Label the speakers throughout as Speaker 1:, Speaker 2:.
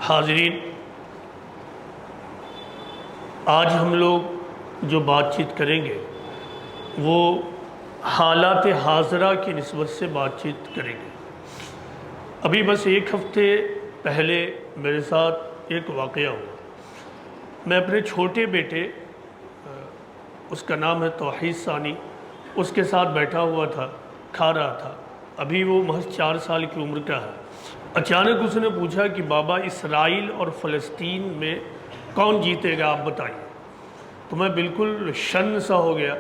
Speaker 1: حاضرین، آج ہم لوگ جو بات چیت کریں گے وہ حالات حاضرہ کی نسبت سے بات چیت کریں گے۔ ابھی بس ایک ہفتے پہلے میرے ساتھ ایک واقعہ ہوا۔ میں اپنے چھوٹے بیٹے، اس کا نام ہے توحید ثانی، اس کے ساتھ بیٹھا ہوا تھا، کھا رہا تھا۔ ابھی وہ محض 4 سال کی عمر کا ہے۔ اچانک اس نے پوچھا کہ بابا، اسرائیل اور فلسطین میں کون جیتے گا، آپ بتائیے۔ تو میں بالکل شن سا ہو گیا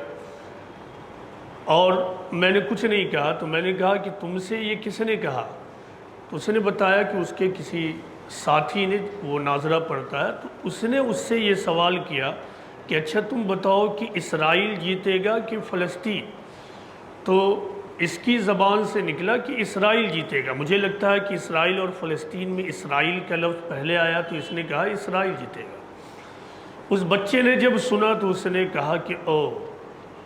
Speaker 1: اور میں نے کچھ نہیں کہا۔ تو میں نے کہا کہ تم سے یہ کس نے کہا؟ تو اس نے بتایا کہ اس کے کسی ساتھی نے، وہ ناظرہ پڑھتا ہے، تو اس نے اس سے یہ سوال کیا کہ اچھا تم بتاؤ کہ اسرائیل جیتے گا کہ فلسطین؟ تو اس کی زبان سے نکلا کہ اسرائیل جیتے گا۔ مجھے لگتا ہے کہ اسرائیل اور فلسطین میں اسرائیل کا لفظ پہلے آیا، تو اس نے کہا اسرائیل جیتے گا۔ اس بچے نے جب سنا تو اس نے کہا کہ او،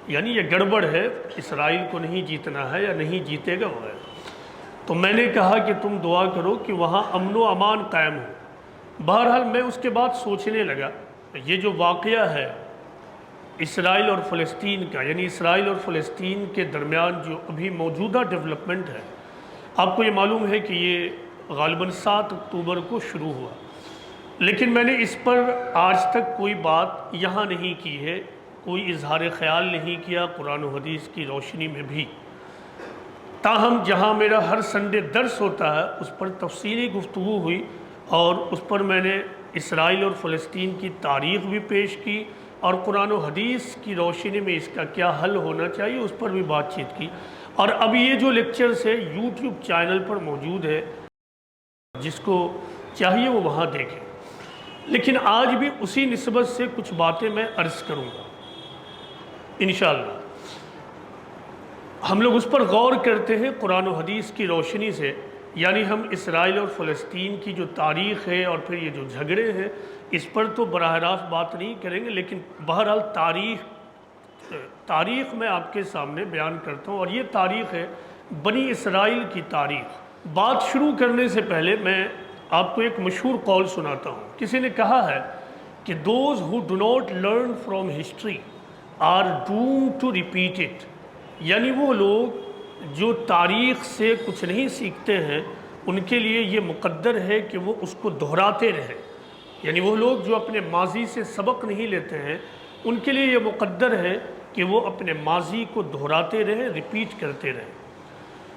Speaker 1: یعنی یہ گڑبڑ ہے، اسرائیل کو نہیں جیتنا ہے یا نہیں جیتے گا وہ ہے۔ تو میں نے کہا کہ تم دعا کرو کہ وہاں امن و امان قائم ہو۔ بہرحال میں اس کے بعد سوچنے لگا، یہ جو واقعہ ہے اسرائیل اور فلسطین کا، یعنی اسرائیل اور فلسطین کے درمیان جو ابھی موجودہ ڈیولپمنٹ ہے، آپ کو یہ معلوم ہے کہ یہ غالباً 7 اکتوبر کو شروع ہوا، لیکن میں نے اس پر آج تک کوئی بات یہاں نہیں کی ہے، کوئی اظہار خیال نہیں کیا قرآن و حدیث کی روشنی میں بھی۔ تاہم جہاں میرا ہر سنڈے درس ہوتا ہے اس پر تفصیلی گفتگو ہوئی، اور اس پر میں نے اسرائیل اور فلسطین کی تاریخ بھی پیش کی اور قرآن و حدیث کی روشنی میں اس کا کیا حل ہونا چاہیے اس پر بھی بات چیت کی۔ اور اب یہ جو لیکچرز ہے یوٹیوب چینل پر موجود ہے، جس کو چاہیے وہ وہاں دیکھیں۔ لیکن آج بھی اسی نسبت سے کچھ باتیں میں عرض کروں گا انشاءاللہ۔ ہم لوگ اس پر غور کرتے ہیں قرآن و حدیث کی روشنی سے، یعنی ہم اسرائیل اور فلسطین کی جو تاریخ ہے اور پھر یہ جو جھگڑے ہیں اس پر تو براہ راست بات نہیں کریں گے، لیکن بہرحال تاریخ میں آپ کے سامنے بیان کرتا ہوں، اور یہ تاریخ ہے بنی اسرائیل کی تاریخ۔ بات شروع کرنے سے پہلے میں آپ کو ایک مشہور قول سناتا ہوں۔ کسی نے کہا ہے کہ those who do not learn from history are doomed to repeat it، یعنی وہ لوگ جو تاریخ سے کچھ نہیں سیکھتے ہیں ان کے لیے یہ مقدر ہے کہ وہ اس کو دہراتے رہیں۔ یعنی وہ لوگ جو اپنے ماضی سے سبق نہیں لیتے ہیں ان کے لیے یہ مقدر ہے کہ وہ اپنے ماضی کو دہراتے رہیں، ریپیٹ کرتے رہیں۔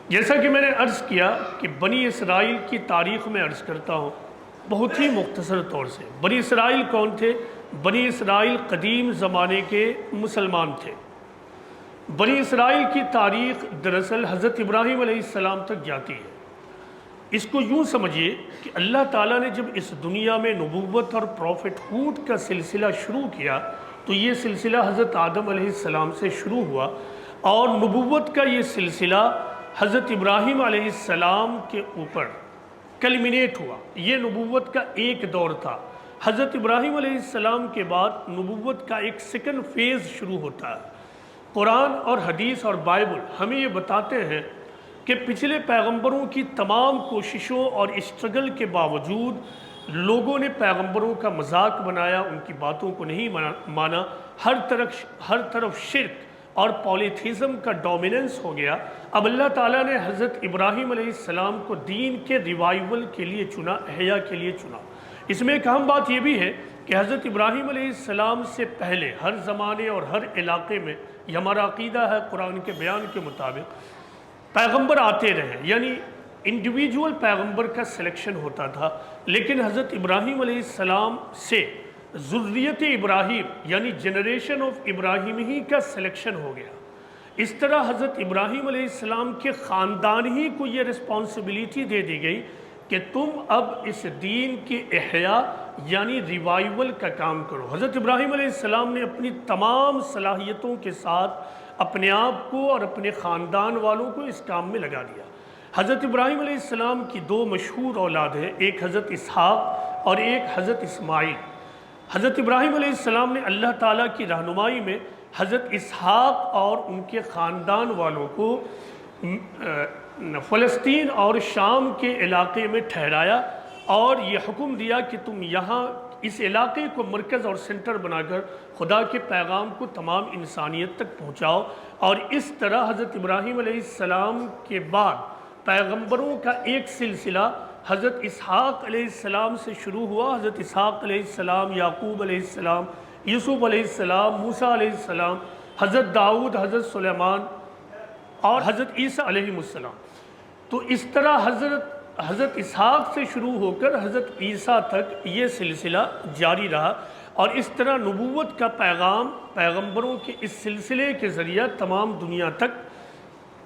Speaker 1: جیسا کہ میں نے عرض کیا کہ بنی اسرائیل کی تاریخ میں عرض کرتا ہوں بہت ہی مختصر طور سے۔ بنی اسرائیل کون تھے؟ بنی اسرائیل قدیم زمانے کے مسلمان تھے۔ بنی اسرائیل کی تاریخ دراصل حضرت ابراہیم علیہ السلام تک جاتی ہے۔ اس کو یوں سمجھیے کہ اللہ تعالیٰ نے جب اس دنیا میں نبوت اور پروفٹ ہوڈ کا سلسلہ شروع کیا تو یہ سلسلہ حضرت آدم علیہ السلام سے شروع ہوا، اور نبوت کا یہ سلسلہ حضرت ابراہیم علیہ السلام کے اوپر کلمینیٹ ہوا۔ یہ نبوت کا ایک دور تھا۔ حضرت ابراہیم علیہ السلام کے بعد نبوت کا ایک سیکنڈ فیز شروع ہوتا ہے۔ قرآن اور حدیث اور بائبل ہمیں یہ بتاتے ہیں کہ پچھلے پیغمبروں کی تمام کوششوں اور اسٹرگل کے باوجود لوگوں نے پیغمبروں کا مذاق بنایا، ان کی باتوں کو نہیں مانا، ہر طرف شرک اور پولیتھیزم کا ڈومیننس ہو گیا۔ اب اللہ تعالیٰ نے حضرت ابراہیم علیہ السلام کو دین کے ریوائیول کے لیے چنا، احیاء کے لیے چنا۔ اس میں ایک اہم بات یہ بھی ہے کہ حضرت ابراہیم علیہ السلام سے پہلے ہر زمانے اور ہر علاقے میں، یہ ہمارا عقیدہ ہے قرآن کے بیان کے مطابق، پیغمبر آتے رہے، یعنی انڈیویجول پیغمبر کا سلیکشن ہوتا تھا، لیکن حضرت ابراہیم علیہ السلام سے ذریت ابراہیم یعنی جنریشن آف ابراہیم ہی کا سلیکشن ہو گیا۔ اس طرح حضرت ابراہیم علیہ السلام کے خاندان ہی کو یہ رسپانسبلٹی دے دی گئی کہ تم اب اس دین کے احیاء یعنی ریوائیول کا کام کرو۔ حضرت ابراہیم علیہ السلام نے اپنی تمام صلاحیتوں کے ساتھ اپنے آپ کو اور اپنے خاندان والوں کو اس کام میں لگا دیا۔ حضرت ابراہیم علیہ السلام کی 2 مشہور اولاد ہیں، ایک حضرت اسحاق اور ایک حضرت اسماعیل۔ حضرت ابراہیم علیہ السلام نے اللہ تعالیٰ کی رہنمائی میں حضرت اسحاق اور ان کے خاندان والوں کو فلسطین اور شام کے علاقے میں ٹھہرایا، اور یہ حکم دیا کہ تم یہاں اس علاقے کو مرکز اور سینٹر بنا کر خدا کے پیغام کو تمام انسانیت تک پہنچاؤ۔ اور اس طرح حضرت ابراہیم علیہ السلام کے بعد پیغمبروں کا ایک سلسلہ حضرت اسحاق علیہ السلام سے شروع ہوا۔ حضرت اسحاق علیہ السلام، یعقوب علیہ السلام، یوسف علیہ السلام، موسیٰ علیہ السلام، حضرت داؤد، حضرت سلیمان اور حضرت عیسیٰ علیہ السلام۔ تو اس طرح حضرت اسحاق سے شروع ہو کر حضرت عیسیٰ تک یہ سلسلہ جاری رہا، اور اس طرح نبوت کا پیغام پیغمبروں کے اس سلسلے کے ذریعہ تمام دنیا تک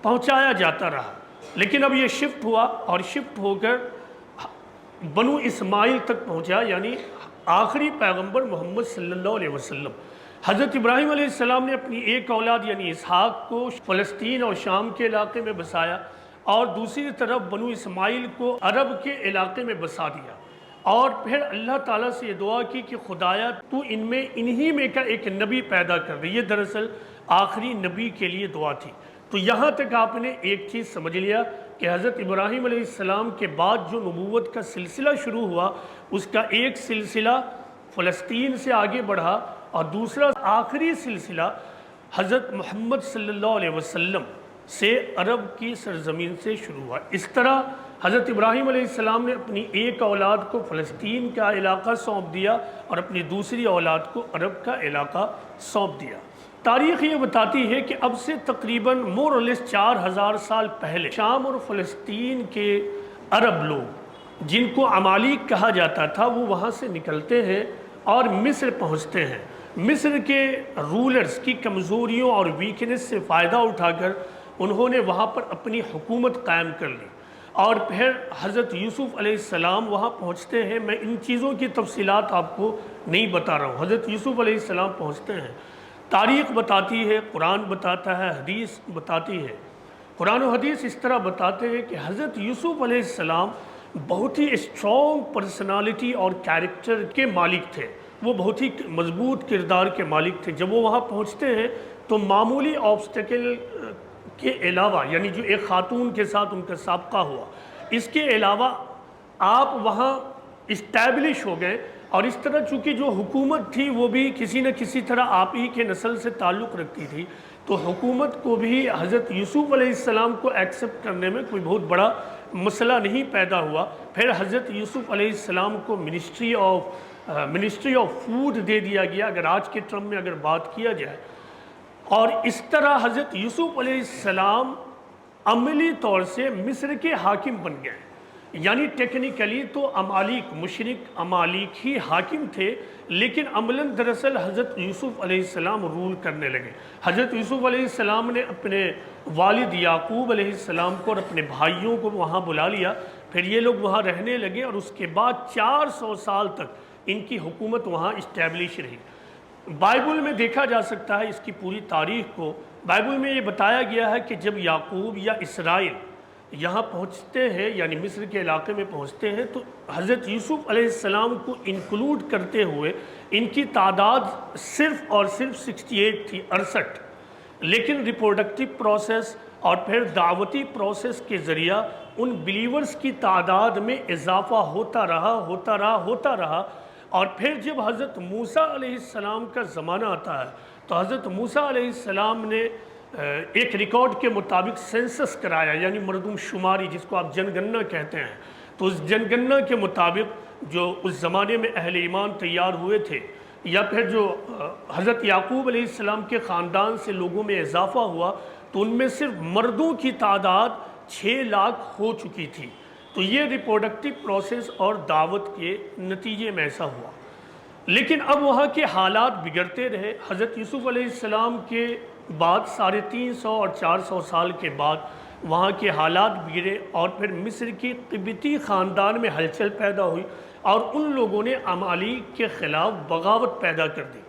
Speaker 1: پہنچایا جاتا رہا۔ لیکن اب یہ شفٹ ہوا، اور شفٹ ہو کر بنو اسماعیل تک پہنچا، یعنی آخری پیغمبر محمد صلی اللہ علیہ وسلم۔ حضرت ابراہیم علیہ السلام نے اپنی ایک اولاد یعنی اسحاق کو فلسطین اور شام کے علاقے میں بسایا، اور دوسری طرف بنو اسماعیل کو عرب کے علاقے میں بسا دیا، اور پھر اللہ تعالیٰ سے یہ دعا کی کہ خدایا تو انہی میں کا ایک نبی پیدا کر دے۔ یہ دراصل آخری نبی کے لیے دعا تھی۔ تو یہاں تک آپ نے ایک چیز سمجھ لیا کہ حضرت ابراہیم علیہ السلام کے بعد جو نبوت کا سلسلہ شروع ہوا، اس کا ایک سلسلہ فلسطین سے آگے بڑھا، اور دوسرا آخری سلسلہ حضرت محمد صلی اللہ علیہ وسلم سے عرب کی سرزمین سے شروع ہوا۔ اس طرح حضرت ابراہیم علیہ السلام نے اپنی ایک اولاد کو فلسطین کا علاقہ سونپ دیا، اور اپنی دوسری اولاد کو عرب کا علاقہ سونپ دیا۔ تاریخ یہ بتاتی ہے کہ اب سے تقریباً مور اور لیس 4000 سال پہلے شام اور فلسطین کے عرب لوگ، جن کو عمالیق کہا جاتا تھا، وہ وہاں سے نکلتے ہیں اور مصر پہنچتے ہیں۔ مصر کے رولرز کی کمزوریوں اور ویکنس سے فائدہ اٹھا کر انہوں نے وہاں پر اپنی حکومت قائم کر لی، اور پھر حضرت یوسف علیہ السلام وہاں پہنچتے ہیں۔ میں ان چیزوں کی تفصیلات آپ کو نہیں بتا رہا ہوں۔ حضرت یوسف علیہ السلام پہنچتے ہیں، تاریخ بتاتی ہے، قرآن بتاتا ہے، حدیث بتاتی ہے۔ قرآن و حدیث اس طرح بتاتے ہیں کہ حضرت یوسف علیہ السلام بہت ہی اسٹرانگ پرسنالٹی اور کیریکٹر کے مالک تھے، وہ بہت ہی مضبوط کردار کے مالک تھے۔ جب وہ وہاں پہنچتے ہیں تو معمولی آبسٹیکل کے علاوہ، یعنی جو ایک خاتون کے ساتھ ان کا سابقہ ہوا، اس کے علاوہ آپ وہاں اسٹیبلش ہو گئے، اور اس طرح چونکہ جو حکومت تھی وہ بھی کسی نہ کسی طرح آپ ہی کے نسل سے تعلق رکھتی تھی، تو حکومت کو بھی حضرت یوسف علیہ السلام کو ایکسپٹ کرنے میں کوئی بہت بڑا مسئلہ نہیں پیدا ہوا۔ پھر حضرت یوسف علیہ السلام کو منسٹری آف فوڈ دے دیا گیا، اگر آج کے ٹرم میں اگر بات کیا جائے، اور اس طرح حضرت یوسف علیہ السلام عملی طور سے مصر کے حاکم بن گئے۔ یعنی ٹیکنیکلی تو عمالیق، مشرک عمالیق ہی حاکم تھے، لیکن عملاً دراصل حضرت یوسف علیہ السلام رول کرنے لگے۔ حضرت یوسف علیہ السلام نے اپنے والد یعقوب علیہ السلام کو اور اپنے بھائیوں کو وہاں بلا لیا، پھر یہ لوگ وہاں رہنے لگے، اور اس کے بعد 400 سال تک ان کی حکومت وہاں اسٹیبلش رہی۔ بائبل میں دیکھا جا سکتا ہے اس کی پوری تاریخ کو۔ بائبل میں یہ بتایا گیا ہے کہ جب یعقوب یا اسرائیل یہاں پہنچتے ہیں، یعنی مصر کے علاقے میں پہنچتے ہیں، تو حضرت یوسف علیہ السلام کو انکلوڈ کرتے ہوئے ان کی تعداد صرف اور صرف 68 تھی، 68۔ لیکن ریپروڈکٹیو پروسیس اور پھر دعوتی پروسیس کے ذریعہ ان بلیورز کی تعداد میں اضافہ ہوتا رہا، اور پھر جب حضرت موسیٰ علیہ السلام کا زمانہ آتا ہے تو حضرت موسیٰ علیہ السلام نے ایک ریکارڈ کے مطابق سینسس کرایا، یعنی مردم شماری، جس کو آپ جن گننا کہتے ہیں۔ تو اس جن گننا کے مطابق جو اس زمانے میں اہل ایمان تیار ہوئے تھے، یا پھر جو حضرت یعقوب علیہ السلام کے خاندان سے لوگوں میں اضافہ ہوا، تو ان میں صرف مردوں کی تعداد 6 لاکھ ہو چکی تھی۔ تو یہ ریپروڈکٹیو پروسیس اور دعوت کے نتیجے میں ایسا ہوا۔ لیکن اب وہاں کے حالات بگڑتے رہے۔ حضرت یوسف علیہ السلام کے بعد 350 اور 400 سال کے بعد وہاں کے حالات بگڑے، اور پھر مصر کی قبطی خاندان میں ہلچل پیدا ہوئی، اور ان لوگوں نے عمالیق کے خلاف بغاوت پیدا کر دی،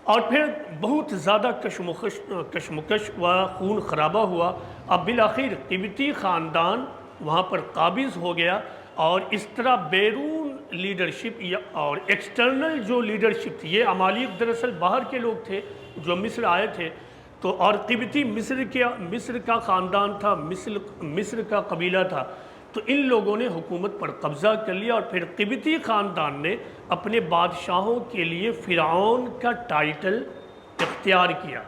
Speaker 1: اور پھر بہت زیادہ کشمکش و خون خرابہ ہوا۔ اب بالآخر قبطی خاندان وہاں پر قابض ہو گیا، اور اس طرح بیرون لیڈرشپ اور ایکسٹرنل جو لیڈرشپ تھی، یہ عمالیق دراصل باہر کے لوگ تھے جو مصر آئے تھے، تو اور قبطی مصر کا خاندان تھا، مصر کا قبیلہ تھا۔ تو ان لوگوں نے حکومت پر قبضہ کر لیا، اور پھر قبطی خاندان نے اپنے بادشاہوں کے لیے فرعون کا ٹائٹل اختیار کیا۔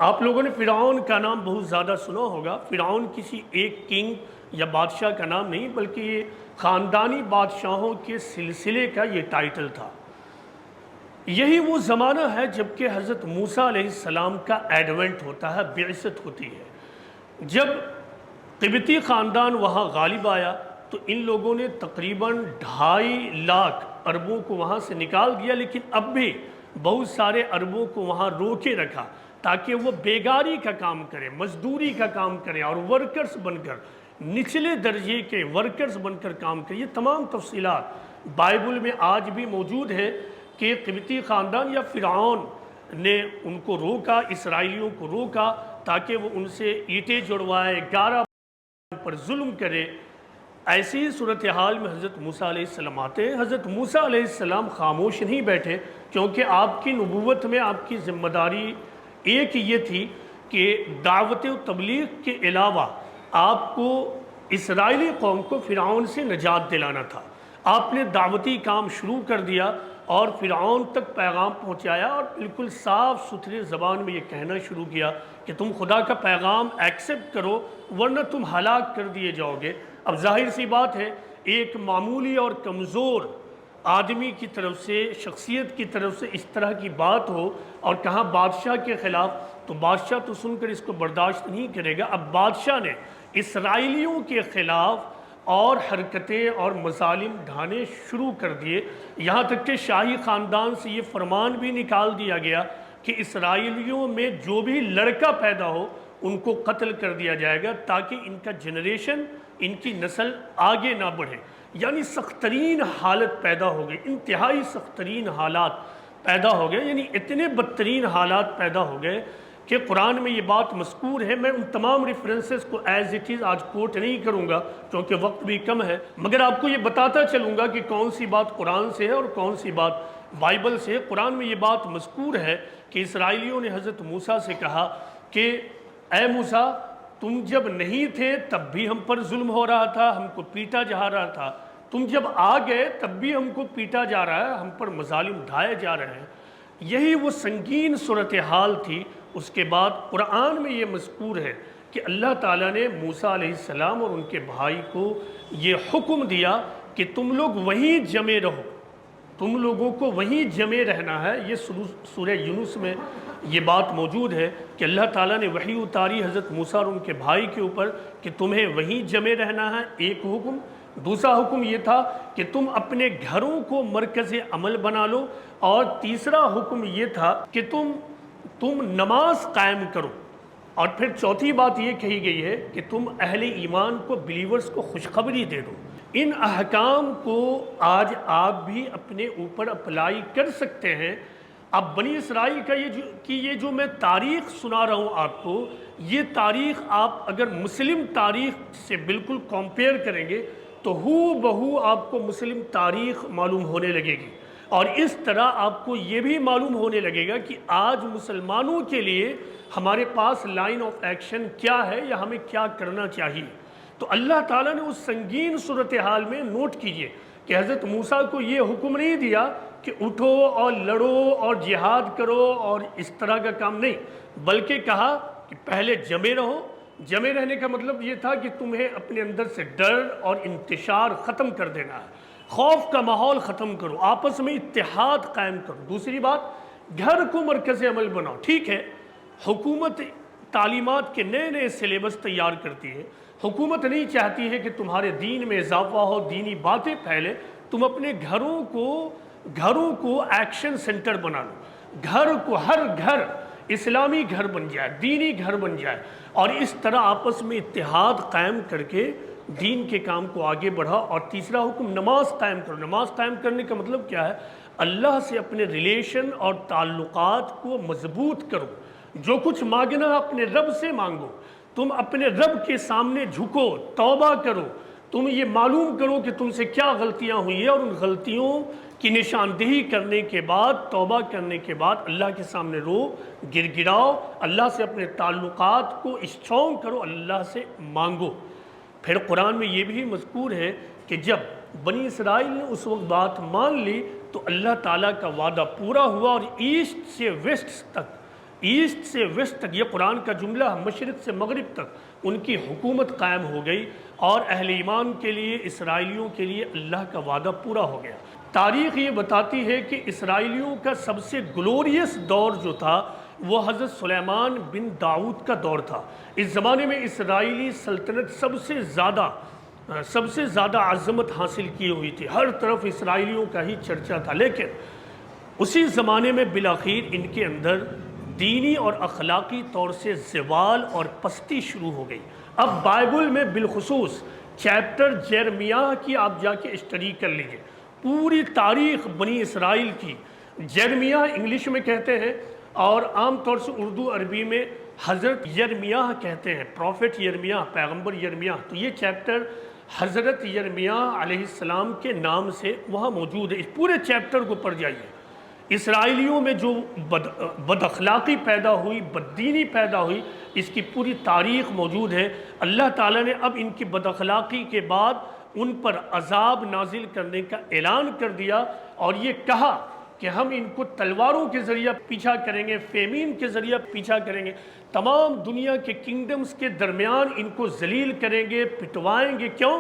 Speaker 1: آپ لوگوں نے فرعون کا نام بہت زیادہ سنا ہوگا۔ فرعون کسی ایک کنگ یا بادشاہ کا نام نہیں، بلکہ یہ خاندانی بادشاہوں کے سلسلے کا یہ ٹائٹل تھا۔ یہی وہ زمانہ ہے جب کہ حضرت موسیٰ علیہ السلام کا ایڈونٹ ہوتا ہے، بعثت ہوتی ہے۔ جب قبطی خاندان وہاں غالب آیا تو ان لوگوں نے تقریباً 2.5 لاکھ عربوں کو وہاں سے نکال دیا، لیکن اب بھی بہت سارے عربوں کو وہاں روکے رکھا تاکہ وہ بیگاری کا کام کریں، مزدوری کا کام کریں، اور ورکرز بن کر، نچلے درجے کے ورکرز بن کر کام کریں۔ یہ تمام تفصیلات بائبل میں آج بھی موجود ہے کہ قبطی خاندان یا فرعون نے ان کو روکا، اسرائیلیوں کو روکا، تاکہ وہ ان سے اینٹیں جڑوائے، گارا پر ظلم کرے۔ ایسی ہی صورتحال میں حضرت موسیٰ علیہ السلام آتے ہیں۔ حضرت موسیٰ علیہ السلام خاموش نہیں بیٹھے، کیونکہ آپ کی نبوت میں آپ کی ذمہ داری ایک یہ تھی کہ دعوت و تبلیغ کے علاوہ آپ کو اسرائیلی قوم کو فرعون سے نجات دلانا تھا۔ آپ نے دعوتی کام شروع کر دیا اور فرعون تک پیغام پہنچایا، اور بالکل صاف ستھرے زبان میں یہ کہنا شروع کیا کہ تم خدا کا پیغام ایکسیپٹ کرو، ورنہ تم ہلاک کر دیے جاؤ گے۔ اب ظاہر سی بات ہے، ایک معمولی اور کمزور آدمی کی طرف سے، شخصیت کی طرف سے اس طرح کی بات ہو، اور کہاں بادشاہ کے خلاف، تو بادشاہ تو سن کر اس کو برداشت نہیں کرے گا۔ اب بادشاہ نے اسرائیلیوں کے خلاف اور حرکتیں اور مظالم ڈھانے شروع کر دیے، یہاں تک کہ شاہی خاندان سے یہ فرمان بھی نکال دیا گیا کہ اسرائیلیوں میں جو بھی لڑکا پیدا ہو ان کو قتل کر دیا جائے گا، تاکہ ان کا جنریشن، ان کی نسل آگے نہ بڑھے۔ یعنی سخت ترین حالت پیدا ہو گئی، انتہائی سخت ترین حالات پیدا ہو گئے، یعنی اتنے بدترین حالات پیدا ہو گئے کہ قرآن میں یہ بات مذکور ہے۔ میں ان تمام ریفرنسز کو ایز اٹ از آج کوٹ نہیں کروں گا کیونکہ وقت بھی کم ہے، مگر آپ کو یہ بتاتا چلوں گا کہ کون سی بات قرآن سے ہے اور کون سی بات بائبل سے ہے۔ قرآن میں یہ بات مذکور ہے کہ اسرائیلیوں نے حضرت موسیٰ سے کہا کہ اے موسیٰ، تم جب نہیں تھے تب بھی ہم پر ظلم ہو رہا تھا، ہم کو پیٹا جا رہا تھا، تم جب آ گئے تب بھی ہم کو پیٹا جا رہا ہے، ہم پر مظالم ڈھائے جا رہے ہیں۔ یہی وہ سنگین صورتحال تھی۔ اس کے بعد قرآن میں یہ مذکور ہے کہ اللہ تعالیٰ نے موسیٰ علیہ السلام اور ان کے بھائی کو یہ حکم دیا کہ تم لوگ وہیں جمے رہو، تم لوگوں کو وہیں جمے رہنا ہے۔ یہ سورہ یونس میں یہ بات موجود ہے کہ اللہ تعالیٰ نے وحی اتاری حضرت موسیٰ اور ان کے بھائی کے اوپر کہ تمہیں وہیں جمے رہنا ہے، ایک حکم۔ دوسرا حکم یہ تھا کہ تم اپنے گھروں کو مرکز عمل بنا لو، اور تیسرا حکم یہ تھا کہ تم نماز قائم کرو، اور پھر چوتھی بات یہ کہی گئی ہے کہ تم اہل ایمان کو، بلیورز کو خوشخبری دے دو۔ ان احکام کو آج آپ بھی اپنے اوپر اپلائی کر سکتے ہیں۔ اب بنی اسرائیل کا یہ جو میں تاریخ سنا رہا ہوں آپ کو، یہ تاریخ آپ اگر مسلم تاریخ سے بالکل کمپیئر کریں گے تو ہو بہو آپ کو مسلم تاریخ معلوم ہونے لگے گی، اور اس طرح آپ کو یہ بھی معلوم ہونے لگے گا کہ آج مسلمانوں کے لیے ہمارے پاس لائن آف ایکشن کیا ہے یا ہمیں کیا کرنا چاہیے۔ تو اللہ تعالیٰ نے اس سنگین صورتحال میں نوٹ کیجئے کہ حضرت موسیٰ کو یہ حکم نہیں دیا کہ اٹھو اور لڑو اور جہاد کرو اور اس طرح کا کام نہیں، بلکہ کہا کہ پہلے جمے رہو۔ جمے رہنے کا مطلب یہ تھا کہ تمہیں اپنے اندر سے ڈر اور انتشار ختم کر دینا ہے، خوف کا ماحول ختم کرو، آپس میں اتحاد قائم کرو۔ دوسری بات، گھر کو مرکز عمل بناؤ۔ ٹھیک ہے، حکومت تعلیمات کے نئے نئے سلیبس تیار کرتی ہے، حکومت نہیں چاہتی ہے کہ تمہارے دین میں اضافہ ہو، دینی باتیں پھیلے، تم اپنے گھروں کو ایکشن سنٹر بنا لو، گھر کو، ہر گھر اسلامی گھر بن جائے، دینی گھر بن جائے، اور اس طرح آپس میں اتحاد قائم کر کے دین کے کام کو آگے بڑھا۔ اور تیسرا حکم، نماز قائم کرو۔ نماز قائم کرنے کا مطلب کیا ہے؟ اللہ سے اپنے ریلیشن اور تعلقات کو مضبوط کرو۔ جو کچھ مانگنا اپنے رب سے مانگو، تم اپنے رب کے سامنے جھکو، توبہ کرو، تم یہ معلوم کرو کہ تم سے کیا غلطیاں ہوئی ہیں، اور ان غلطیوں کی نشاندہی کرنے کے بعد، توبہ کرنے کے بعد اللہ کے سامنے رو، گر گراؤ، اللہ سے اپنے تعلقات کو اسٹرانگ کرو، اللہ سے مانگو۔ پھر قرآن میں یہ بھی مذکور ہے کہ جب بنی اسرائیل نے اس وقت بات مان لی تو اللہ تعالیٰ کا وعدہ پورا ہوا، اور ایسٹ سے ویسٹ تک یہ قرآن کا جملہ، مشرق سے مغرب تک ان کی حکومت قائم ہو گئی، اور اہل ایمان کے لیے، اسرائیلیوں کے لیے اللہ کا وعدہ پورا ہو گیا۔ تاریخ یہ بتاتی ہے کہ اسرائیلیوں کا سب سے گلوریس دور جو تھا وہ حضرت سلیمان بن داؤد کا دور تھا۔ اس زمانے میں اسرائیلی سلطنت سب سے زیادہ عظمت حاصل کی ہوئی تھی، ہر طرف اسرائیلیوں کا ہی چرچا تھا، لیکن اسی زمانے میں بالآخر ان کے اندر دینی اور اخلاقی طور سے زوال اور پستی شروع ہو گئی۔ اب بائبل میں بالخصوص چیپٹر جیرمیاہ کی آپ جا کے اسٹڈی کر لیجئے، پوری تاریخ بنی اسرائیل کی۔ جیرمیاہ انگلش میں کہتے ہیں اور عام طور سے اردو عربی میں حضرت یرمیاہ کہتے ہیں، پروفٹ یرمیاہ، پیغمبر یرمیاہ۔ تو یہ چیپٹر حضرت یرمیاہ علیہ السلام کے نام سے وہاں موجود ہے۔ اس پورے چیپٹر کو پڑھ جائیے۔ اسرائیلیوں میں جو بد اخلاقی پیدا ہوئی، بددینی پیدا ہوئی، اس کی پوری تاریخ موجود ہے۔ اللہ تعالیٰ نے اب ان کی بد اخلاقی کے بعد ان پر عذاب نازل کرنے کا اعلان کر دیا، اور یہ کہا کہ ہم ان کو تلواروں کے ذریعہ پیچھا کریں گے، فیمین کے ذریعہ پیچھا کریں گے، تمام دنیا کے کنگڈمز کے درمیان ان کو ذلیل کریں گے، پٹوائیں گے۔ کیوں؟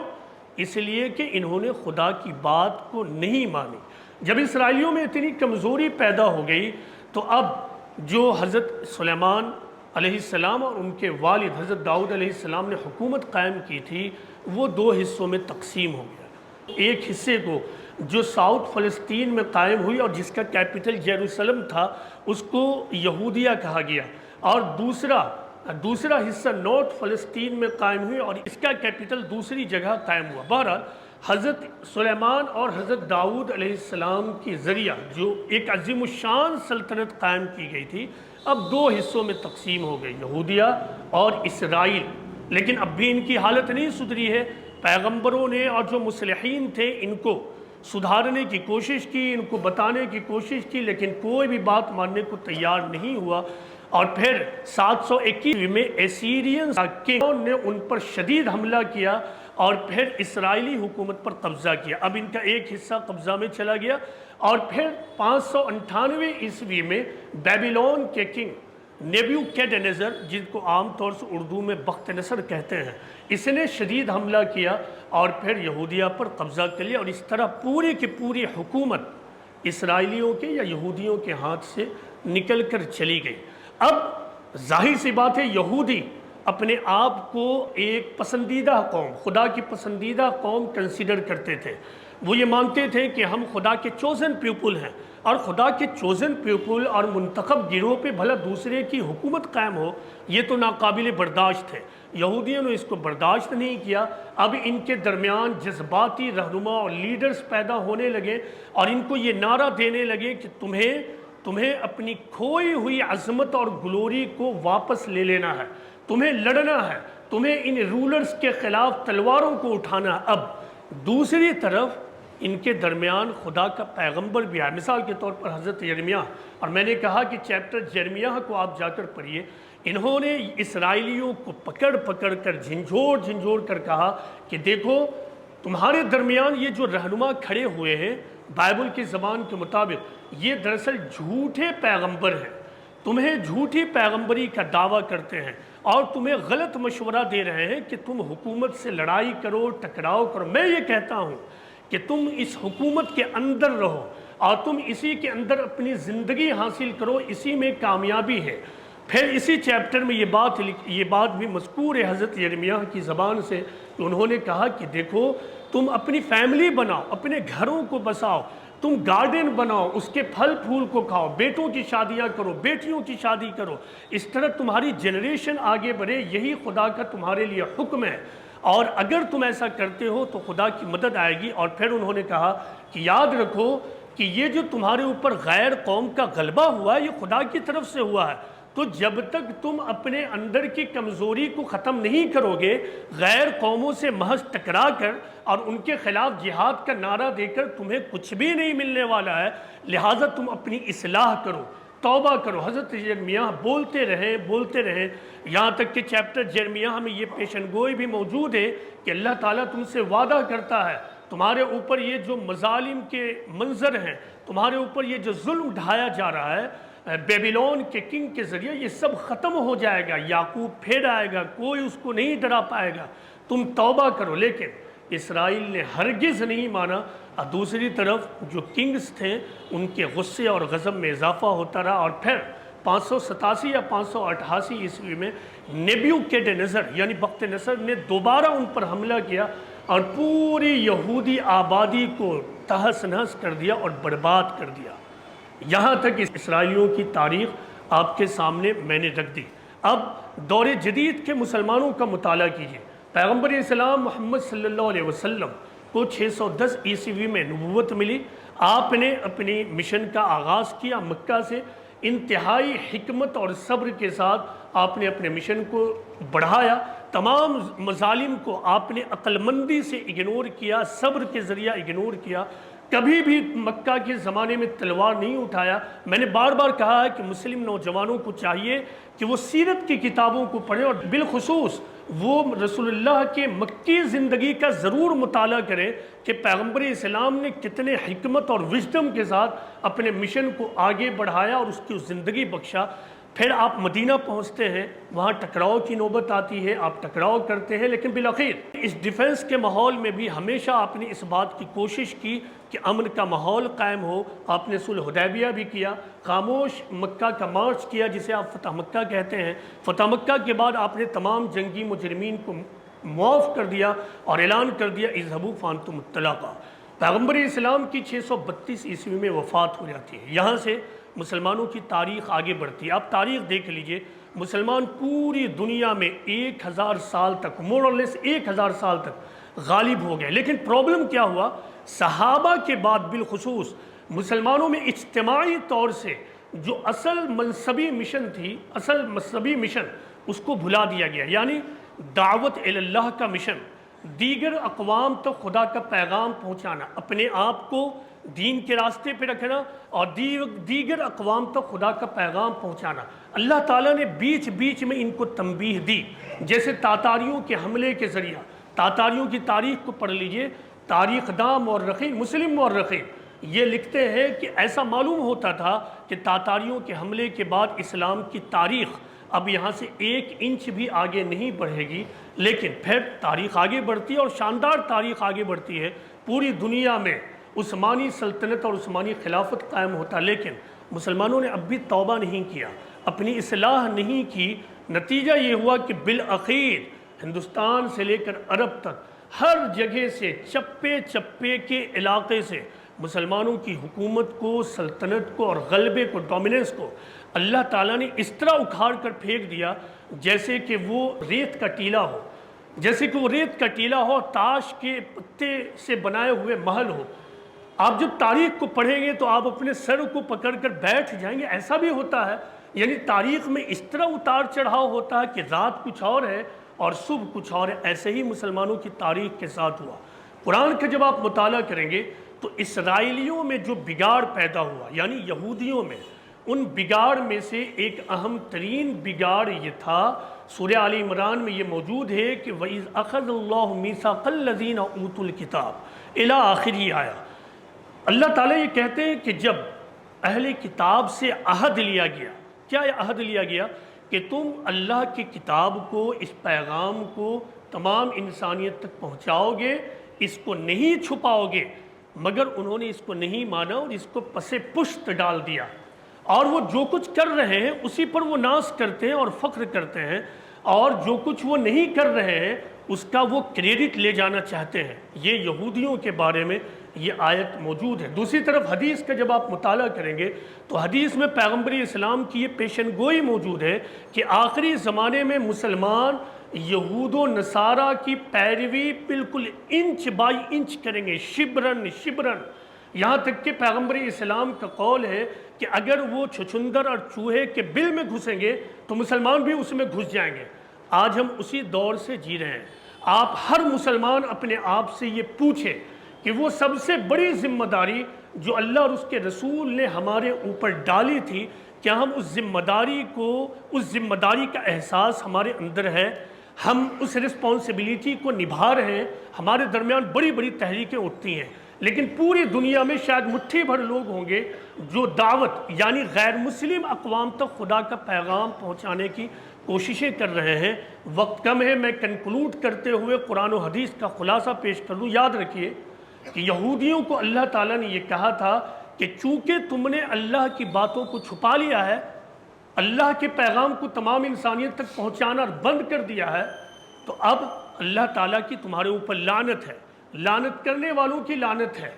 Speaker 1: اس لیے کہ انہوں نے خدا کی بات کو نہیں مانی۔ جب اسرائیلیوں میں اتنی کمزوری پیدا ہو گئی تو اب جو حضرت سلیمان علیہ السلام اور ان کے والد حضرت داؤد علیہ السلام نے حکومت قائم کی تھی، وہ دو حصوں میں تقسیم ہو گیا۔ ایک حصے کو جو ساؤتھ فلسطین میں قائم ہوئی اور جس کا کیپٹل یروشلم تھا، اس کو یہودیہ کہا گیا، اور دوسرا حصہ نارتھ فلسطین میں قائم ہوئی اور اس کا کیپٹل دوسری جگہ قائم ہوا۔ بہرحال حضرت سلیمان اور حضرت داؤد علیہ السلام کی ذریعہ جو ایک عظیم الشان سلطنت قائم کی گئی تھی، اب دو حصوں میں تقسیم ہو گئی، یہودیہ اور اسرائیل۔ لیکن اب بھی ان کی حالت نہیں سدھری ہے۔ پیغمبروں نے اور جو مصلحین تھے ان کو سدھارنے کی کوشش کی، ان کو بتانے کی کوشش کی، لیکن کوئی بھی بات ماننے کو تیار نہیں ہوا۔ اور پھر 721 میں ایسیرین کنگ نے ان پر شدید حملہ کیا اور پھر اسرائیلی حکومت پر قبضہ کیا۔ اب ان کا ایک حصہ قبضہ میں چلا گیا، اور پھر 598 عیسوی میں بیبیلون کے کنگ نیبوکیڈنیزر، جن کو عام طور سے اردو میں بخت نصر کہتے ہیں، اس نے شدید حملہ کیا اور پھر یہودیہ پر قبضہ کر لیا، اور اس طرح پوری کی پوری حکومت اسرائیلیوں کے یا یہودیوں کے ہاتھ سے نکل کر چلی گئی۔ اب ظاہر سی بات ہے، یہودی اپنے آپ کو ایک پسندیدہ قوم، خدا کی پسندیدہ قوم کنسیڈر کرتے تھے۔ وہ یہ مانتے تھے کہ ہم خدا کے چوزن پیپل ہیں، اور خدا کے چوزن پیپل اور منتخب گروہ پہ بھلا دوسرے کی حکومت قائم ہو، یہ تو ناقابل برداشت ہے۔ یہودیوں نے اس کو برداشت نہیں کیا۔ اب ان کے درمیان جذباتی رہنما اور لیڈرز پیدا ہونے لگے، اور ان کو یہ نعرہ دینے لگے کہ تمہیں اپنی کھوئی ہوئی عظمت اور گلوری کو واپس لے لینا ہے، تمہیں لڑنا ہے، تمہیں ان رولرز کے خلاف تلواروں کو اٹھانا ہے۔ اب دوسری طرف ان کے درمیان خدا کا پیغمبر بھی ہے، مثال کے طور پر حضرت یرمیاہ، اور میں نے کہا کہ چیپٹر یرمیاہ کو آپ جا کر پڑھیے۔ انہوں نے اسرائیلیوں کو پکڑ کر جھنجھوڑ کر کہا کہ دیکھو، تمہارے درمیان یہ جو رہنما کھڑے ہوئے ہیں بائبل کی زبان کے مطابق، یہ دراصل جھوٹے پیغمبر ہیں، تمہیں جھوٹی پیغمبری کا دعویٰ کرتے ہیں، اور تمہیں غلط مشورہ دے رہے ہیں کہ تم حکومت سے لڑائی کرو، ٹکراؤ کرو۔ میں یہ کہتا ہوں کہ تم اس حکومت کے اندر رہو، اور تم اسی کے اندر اپنی زندگی حاصل کرو، اسی میں کامیابی ہے۔ پھر اسی چیپٹر میں یہ بات بھی مذکور ہے حضرت یرمیاہ کی زبان سے، کہ انہوں نے کہا کہ دیکھو، تم اپنی فیملی بناؤ، اپنے گھروں کو بساؤ، تم گارڈن بناؤ، اس کے پھل پھول کو کھاؤ، بیٹوں کی شادیاں کرو، بیٹیوں کی شادی کرو، اس طرح تمہاری جنریشن آگے بڑھے، یہی خدا کا تمہارے لیے حکم ہے، اور اگر تم ایسا کرتے ہو تو خدا کی مدد آئے گی۔ اور پھر انہوں نے کہا کہ یاد رکھو کہ یہ جو تمہارے اوپر غیر قوم کا غلبہ ہوا ہے، یہ خدا کی طرف سے ہوا ہے، تو جب تک تم اپنے اندر کی کمزوری کو ختم نہیں کرو گے، غیر قوموں سے محض ٹکرا کر اور ان کے خلاف جہاد کا نعرہ دے کر تمہیں کچھ بھی نہیں ملنے والا ہے۔ لہٰذا تم اپنی اصلاح کرو، توبہ کرو۔ حضرت یرمیاہ بولتے رہے یہاں تک کہ چیپٹر یرمیاہ میں یہ پیشن گوئی بھی موجود ہے کہ اللہ تعالیٰ تم سے وعدہ کرتا ہے تمہارے اوپر یہ جو مظالم کے منظر ہیں، تمہارے اوپر یہ جو ظلم ڈھایا جا رہا ہے بیبیلون کے کنگ کے ذریعے، یہ سب ختم ہو جائے گا، یعقوب پھر آئے گا، کوئی اس کو نہیں ڈرا پائے گا، تم توبہ کرو۔ لیکن اسرائیل نے ہرگز نہیں مانا، اور دوسری طرف جو کنگز تھے ان کے غصے اور غضب میں اضافہ ہوتا رہا، اور پھر 587 یا 588 عیسوی میں نیبوکڈنیزر یعنی بخت نصر نے دوبارہ ان پر حملہ کیا اور پوری یہودی آبادی کو تہس نہس کر دیا اور برباد کر دیا۔ یہاں تک اسرائیلیوں کی تاریخ آپ کے سامنے میں نے رکھ دی۔ اب دور جدید کے مسلمانوں کا مطالعہ کیجیے۔ پیغمبر اسلام محمد صلی اللہ علیہ وسلم کو 610 عیسوی میں نبوت ملی۔ آپ نے اپنی مشن کا آغاز کیا مکہ سے، انتہائی حکمت اور صبر کے ساتھ آپ نے اپنے مشن کو بڑھایا، تمام مظالم کو آپ نے عقل مندی سے اگنور کیا، صبر کے ذریعہ اگنور کیا، کبھی بھی مکہ کے زمانے میں تلوار نہیں اٹھایا۔ میں نے بار بار کہا ہے کہ مسلم نوجوانوں کو چاہیے کہ وہ سیرت کی کتابوں کو پڑھیں اور بالخصوص وہ رسول اللہ کے مکی زندگی کا ضرور مطالعہ کریں کہ پیغمبر اسلام نے کتنے حکمت اور وژڈم کے ساتھ اپنے مشن کو آگے بڑھایا اور اس کی زندگی بخشا۔ پھر آپ مدینہ پہنچتے ہیں، وہاں ٹکراؤ کی نوبت آتی ہے، آپ ٹکراؤ کرتے ہیں، لیکن بالآخر اس ڈیفنس کے ماحول میں بھی ہمیشہ آپ نے اس بات کی کوشش کی کہ امن کا ماحول قائم ہو۔ آپ نے صلح حدیبیہ بھی کیا، خاموش مکہ کا مارچ کیا جسے آپ فتح مکہ کہتے ہیں۔ فتح مکہ کے بعد آپ نے تمام جنگی مجرمین کو معاف کر دیا اور اعلان کر دیا اذهبوا فانتم الطلقاء۔ پیغمبر اسلام کی 632 عیسوی میں وفات ہو جاتی ہے۔ یہاں سے مسلمانوں کی تاریخ آگے بڑھتی ہے۔ آپ تاریخ دیکھ لیجئے، مسلمان پوری دنیا میں 1000 سال تک، مور اور لیس 1000 سال تک غالب ہو گئے۔ لیکن پرابلم کیا ہوا؟ صحابہ کے بعد بالخصوص مسلمانوں میں اجتماعی طور سے جو اصل منصبی مشن تھی، اصل مذہبی مشن، اس کو بھلا دیا گیا، یعنی دعوت اللہ کا مشن، دیگر اقوام تک خدا کا پیغام پہنچانا، اپنے آپ کو دین کے راستے پہ رکھنا اور دیگر اقوام تک خدا کا پیغام پہنچانا۔ اللہ تعالیٰ نے بیچ بیچ میں ان کو تنبیہ دی، جیسے تاتاریوں کے حملے کے ذریعہ۔ تاتاریوں کی تاریخ کو پڑھ لیجئے، تاریخ داں مورخین، مسلم مورخین یہ لکھتے ہیں کہ ایسا معلوم ہوتا تھا کہ تاتاریوں کے حملے کے بعد اسلام کی تاریخ اب یہاں سے 1 انچ بھی آگے نہیں بڑھے گی، لیکن پھر تاریخ آگے بڑھتی ہے اور شاندار تاریخ آگے بڑھتی ہے۔ پوری دنیا میں عثمانی سلطنت اور عثمانی خلافت قائم ہوتا، لیکن مسلمانوں نے اب بھی توبہ نہیں کیا، اپنی اصلاح نہیں کی۔ نتیجہ یہ ہوا کہ بالآخر ہندوستان سے لے کر عرب تک ہر جگہ سے، چپے چپے کے علاقے سے مسلمانوں کی حکومت کو، سلطنت کو اور غلبے کو، ڈومیننس کو اللہ تعالیٰ نے اس طرح اکھاڑ کر پھینک دیا جیسے کہ وہ ریت کا ٹیلا ہو، جیسے کہ وہ ریت کا ٹیلا ہو، تاش کے پتے سے بنائے ہوئے محل ہو۔ آپ جب تاریخ کو پڑھیں گے تو آپ اپنے سر کو پکڑ کر بیٹھ جائیں گے، ایسا بھی ہوتا ہے۔ یعنی تاریخ میں اس طرح اتار چڑھاؤ ہوتا ہے کہ رات کچھ اور ہے اور صبح کچھ اور ہے۔ ایسے ہی مسلمانوں کی تاریخ کے ساتھ ہوا۔ قرآن کا جب آپ مطالعہ کریں گے تو اسرائیلیوں میں جو بگاڑ پیدا ہوا، یعنی یہودیوں میں، ان بگاڑ میں سے ایک اہم ترین بگاڑ یہ تھا، سورہ آل عمران میں یہ موجود ہے کہ وَإِذْ أَخَذَ اللَّهُ مِيثَاقَ الَّذِينَ أُوتُوا الْكِتَابَ الی آخری آیا۔ اللہ تعالیٰ یہ کہتے ہیں کہ جب اہل کتاب سے عہد لیا گیا، کیا عہد لیا گیا؟ کہ تم اللہ کی کتاب کو، اس پیغام کو تمام انسانیت تک پہنچاؤ گے، اس کو نہیں چھپاؤ گے، مگر انہوں نے اس کو نہیں مانا اور اس کو پس پشت ڈال دیا، اور وہ جو کچھ کر رہے ہیں اسی پر وہ ناز کرتے ہیں اور فخر کرتے ہیں، اور جو کچھ وہ نہیں کر رہے ہیں اس کا وہ کریڈٹ لے جانا چاہتے ہیں۔ یہ یہودیوں کے بارے میں یہ آیت موجود ہے۔ دوسری طرف حدیث کا جب آپ مطالعہ کریں گے تو حدیث میں پیغمبر اسلام کی یہ پیشن گوئی موجود ہے کہ آخری زمانے میں مسلمان یہود و نصارہ کی پیروی بالکل انچ بائی انچ کریں گے، شبرن شبرن، یہاں تک کہ پیغمبر اسلام کا قول ہے کہ اگر وہ چھچندر اور چوہے کے بل میں گھسیں گے تو مسلمان بھی اس میں گھس جائیں گے۔ آج ہم اسی دور سے جی رہے ہیں۔ آپ ہر مسلمان اپنے آپ سے یہ پوچھے کہ وہ سب سے بڑی ذمہ داری جو اللہ اور اس کے رسول نے ہمارے اوپر ڈالی تھی، کیا ہم اس ذمہ داری کا احساس ہمارے اندر ہے؟ ہم اس رسپانسبلٹی کو نبھا رہے ہیں؟ ہمارے درمیان بڑی بڑی تحریکیں اٹھتی ہیں، لیکن پوری دنیا میں شاید مٹھی بھر لوگ ہوں گے جو دعوت یعنی غیر مسلم اقوام تک خدا کا پیغام پہنچانے کی کوششیں کر رہے ہیں۔ وقت کم ہے، میں کنکلوڈ کرتے ہوئے قرآن و حدیث کا خلاصہ پیش کر دوں۔ یاد رکھیے کہ یہودیوں کو اللہ تعالیٰ نے یہ کہا تھا کہ چونکہ تم نے اللہ کی باتوں کو چھپا لیا ہے، اللہ کے پیغام کو تمام انسانیت تک پہنچانا بند کر دیا ہے، تو اب اللہ تعالیٰ کی تمہارے اوپر لعنت ہے، لعنت کرنے والوں کی لعنت ہے،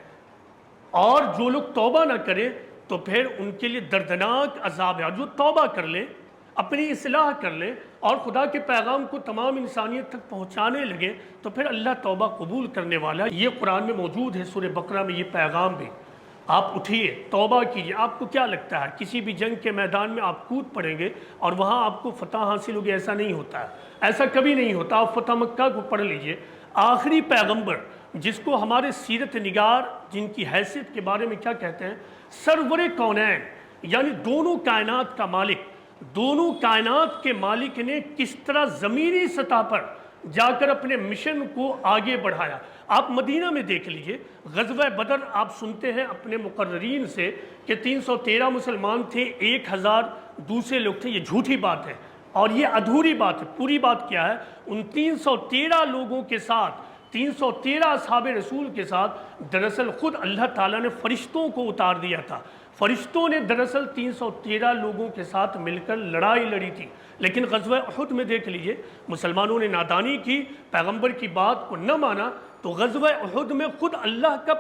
Speaker 1: اور جو لوگ توبہ نہ کریں تو پھر ان کے لیے دردناک عذاب ہے۔ جو توبہ کر لیں، اپنی اصلاح کر لیں اور خدا کے پیغام کو تمام انسانیت تک پہنچانے لگیں تو پھر اللہ توبہ قبول کرنے والا ہے۔ یہ قرآن میں موجود ہے، سورہ بقرہ میں یہ پیغام بھی۔ آپ اٹھیے، توبہ کیجئے۔ آپ کو کیا لگتا ہے کسی بھی جنگ کے میدان میں آپ کود پڑیں گے اور وہاں آپ کو فتح حاصل ہوگی؟ ایسا نہیں ہوتا ہے، ایسا کبھی نہیں ہوتا۔ آپ فتح مکہ کو پڑھ لیجئے۔ آخری پیغمبر جس کو ہمارے سیرت نگار جن کی حیثیت کے بارے میں کیا کہتے ہیں؟ سرور کونین، یعنی دونوں کائنات کا مالک، دونوں کائنات کے مالک نے کس طرح زمینی سطح پر جا کر اپنے مشن کو آگے بڑھایا۔ آپ مدینہ میں دیکھ لیجئے، غزوہ بدر آپ سنتے ہیں اپنے مقررین سے کہ 313 مسلمان تھے، 1000 دوسرے لوگ تھے۔ یہ جھوٹی بات ہے اور یہ ادھوری بات ہے۔ پوری بات کیا ہے؟ ان 313 لوگوں کے ساتھ، 313 اصحاب رسول کے ساتھ دراصل خود اللہ تعالیٰ نے فرشتوں کو اتار دیا تھا۔ فرشتوں نے دراصل 313 لوگوں کے ساتھ مل کر لڑائی لڑی تھی۔ لیکن غزوہ احد میں دیکھ لیجئے، مسلمانوں نے نادانی کی، پیغمبر کی بات کو نہ مانا، تو غزوہ احد میں خود اللہ کا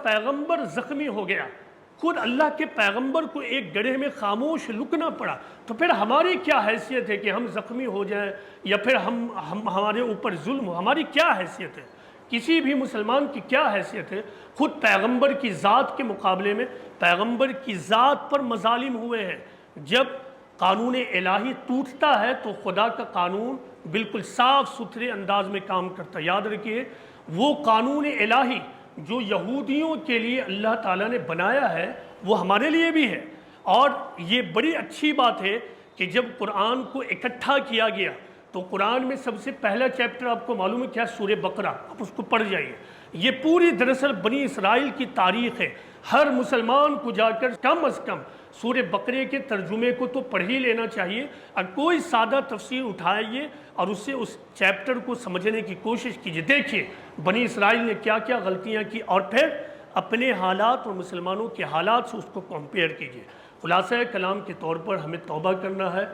Speaker 1: پیغمبر زخمی ہو گیا۔ خود اللہ کے پیغمبر کو ایک گڑھے میں خاموش لکنا پڑا۔ تو پھر ہماری کیا حیثیت ہے کہ ہم زخمی ہو جائیں یا پھر ہمارے اوپر ظلم ہو؟ ہماری کیا حیثیت ہے؟ کسی بھی مسلمان کی کیا حیثیت ہے؟ خود پیغمبر کی ذات کے مقابلے میں پیغمبر کی ذات پر مظالم ہوئے ہیں۔ جب قانون الہی ٹوٹتا ہے تو خدا کا قانون بالکل صاف ستھرے انداز میں کام کرتا ہے۔ یاد رکھیے، وہ قانون الہی جو یہودیوں کے لیے اللہ تعالیٰ نے بنایا ہے وہ ہمارے لیے بھی ہے۔ اور یہ بڑی اچھی بات ہے کہ جب قرآن کو اکٹھا کیا گیا تو قرآن میں سب سے پہلا چیپٹر آپ کو معلوم ہے کیا؟ سورہ بقرہ۔ آپ اس کو پڑھ جائیے۔ یہ پوری دراصل بنی اسرائیل کی تاریخ ہے۔ ہر مسلمان کو جا کر کم از کم سورہ بقرے کے ترجمے کو تو پڑھ ہی لینا چاہیے، اور کوئی سادہ تفسیر اٹھائیے اور اس سے اس چیپٹر کو سمجھنے کی کوشش کیجیے۔ دیکھیے بنی اسرائیل نے کیا کیا غلطیاں کی، اور پھر اپنے حالات اور مسلمانوں کے حالات سے اس کو کمپیئر کیجیے۔ خلاصہ کلام کے طور پر ہمیں توبہ کرنا ہے،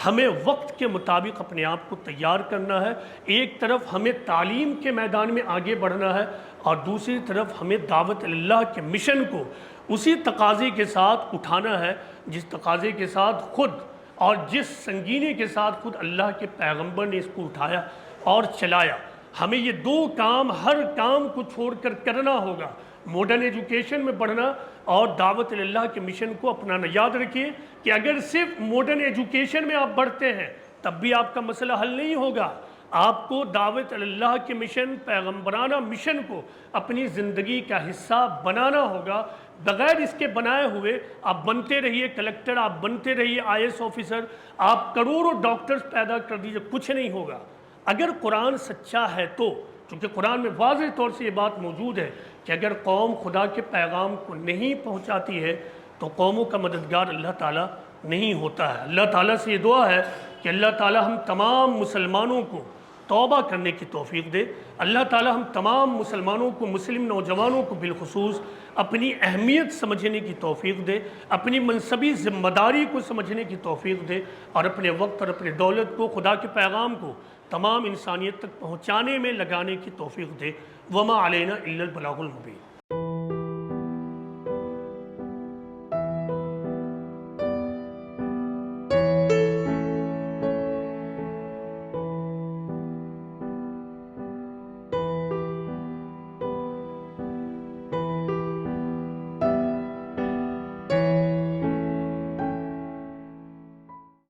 Speaker 1: ہمیں وقت کے مطابق اپنے آپ کو تیار کرنا ہے۔ ایک طرف ہمیں تعلیم کے میدان میں آگے بڑھنا ہے، اور دوسری طرف ہمیں دعوت اللہ کے مشن کو اسی تقاضے کے ساتھ اٹھانا ہے جس تقاضے کے ساتھ خود اور جس سنگینی کے ساتھ خود اللہ کے پیغمبر نے اس کو اٹھایا اور چلایا۔ ہمیں یہ دو کام ہر کام کو چھوڑ کر کرنا ہوگا، ماڈرن ایجوکیشن میں بڑھنا اور دعوت اللہ کے مشن کو اپنانا۔ یاد رکھیے کہ اگر صرف ماڈرن ایجوکیشن میں آپ بڑھتے ہیں تب بھی آپ کا مسئلہ حل نہیں ہوگا۔ آپ کو دعوت اللہ کے مشن، پیغمبرانہ مشن کو اپنی زندگی کا حصہ بنانا ہوگا۔ بغیر اس کے بنائے ہوئے آپ بنتے رہیے کلیکٹر، آپ بنتے رہیے IAS آفیسر، آپ کروڑوں ڈاکٹرز پیدا کر دیجئے، کچھ نہیں ہوگا۔ اگر قرآن سچا ہے تو، چونکہ قرآن میں واضح طور سے یہ بات موجود ہے کہ اگر قوم خدا کے پیغام کو نہیں پہنچاتی ہے تو قوموں کا مددگار اللہ تعالیٰ نہیں ہوتا ہے۔ اللہ تعالیٰ سے یہ دعا ہے کہ اللہ تعالیٰ ہم تمام مسلمانوں کو توبہ کرنے کی توفیق دے۔ اللہ تعالیٰ ہم تمام مسلمانوں کو، مسلم نوجوانوں کو بالخصوص اپنی اہمیت سمجھنے کی توفیق دے، اپنی منصبی ذمہ داری کو سمجھنے کی توفیق دے، اور اپنے وقت اور اپنے دولت کو خدا کے پیغام کو تمام انسانیت تک پہنچانے میں لگانے کی توفیق دے۔ وما علینا الا البلاغ المبین۔